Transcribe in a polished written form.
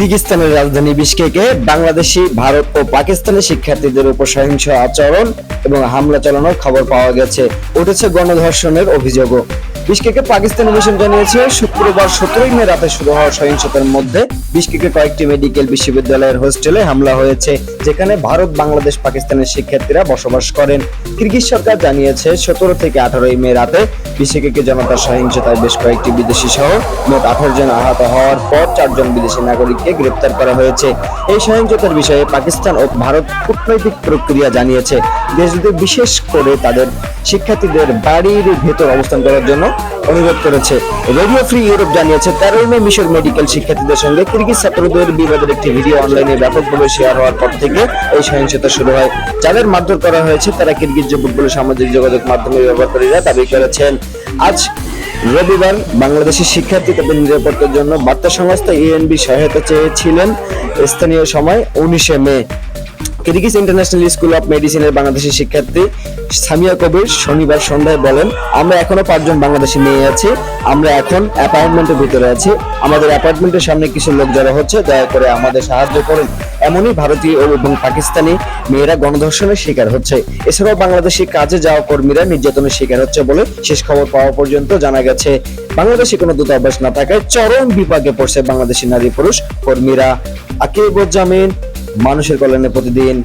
কিরগিজস্তানের রাজধানী বিশকেকে বাংলাদেশি, ভারত ও পাকিস্তানি শিক্ষার্থীদের উপর সহিংস আচরণ এবং হামলা চালানোর খবর পাওয়া গেছে। উঠেছে গণধর্ষণের অভিযোগও। বিশকেকে পাকিস্তানি মিশন জানিয়েছে, শুক্রবার 17 মে রাতে শুরু হওয়া সহিংসতার মধ্যে বিশকেকে কয়েকটি মেডিকেল বিশ্ববিদ্যালয়ের হোস্টেলে হামলা হয়েছে, যেখানে ভারত, বাংলাদেশ, পাকিস্তানের শিক্ষার্থীরা বসবাস করেন। কিরগিজ সরকার জানিয়েছে 17 থেকে 18 মে রাতে বিশকেকে জনতার সহিংসতায় বেশ কয়েকটি বিদেশি সহ মোট 18 জন আহত হওয়ার পর 4 জন বিদেশি নাগরিককে গ্রেপ্তার করা হয়েছে। এই সহিংসতার বিষয়ে পাকিস্তান ও ভারত কূটনৈতিক প্রক্রিয়া জানিয়েছে। দেশ দুটি বিশেষ করে তাদের শিক্ষার্থীদের বাড়ির ভেতর অবস্থান করার জন্য অনুরোধ করেছে। রেডিও ফ্রি ইউরোপ জানিয়েছে 13 মে মিশর মেডিকেল শিক্ষার্থীদের সঙ্গে কিরগিজ ছাত্রদের বিবাদের একটি ভিডিও অনলাইনে ব্যাপকভাবে শেয়ার হওয়ার পর থেকে এই সহিংসতা শুরু হয়। যাদের মারধর করা হয়েছে তারা কিরগিজ যুবক বলে সামাজিক যোগাযোগ মাধ্যমের ব্যবহারকারীরা দাবি করেছেন। আজ রবিবার বাংলাদেশের শিক্ষার্থী তাদের নিরাপত্তার জন্য বার্তা সংস্থা ইএনবি সহায়তা চেয়েছিলেন। স্থানীয় সময় 19 মে কিরগিজ ইন্টারন্যাশনাল স্কুল অফ মেডিসিনের বাংলাদেশি শিক্ষার্থী সামিয়া কবির শনিবার সন্ধ্যায় বলেন, আমরা এখনো 5 জন বাংলাদেশি নিয়ে আছি। আমরা এখন অ্যাপার্টমেন্টের ভিতরে আছি। আমাদের অ্যাপার্টমেন্টের সামনে কিছু লোক জড়ো হচ্ছে, দয়া করে আমাদের সাহায্য করুন। এমনই ভারতীয় এবং পাকিস্তানি মেয়েরা গণধর্ষণের শিকার হচ্ছে। এছাড়াও বাংলাদেশি কাজে যাওয়া কর্মীরা নির্যাতনের শিকার হচ্ছে বলে শেষ খবর পাওয়া পর্যন্ত জানা গেছে। বাংলাদেশে কোনো দূতাবাস না থাকায় চরম বিপাকে পড়ছে বাংলাদেশি নারী পুরুষ কর্মীরা। আকিবুজ্জামান, মানুষের কল্যাণে প্রতিদিন।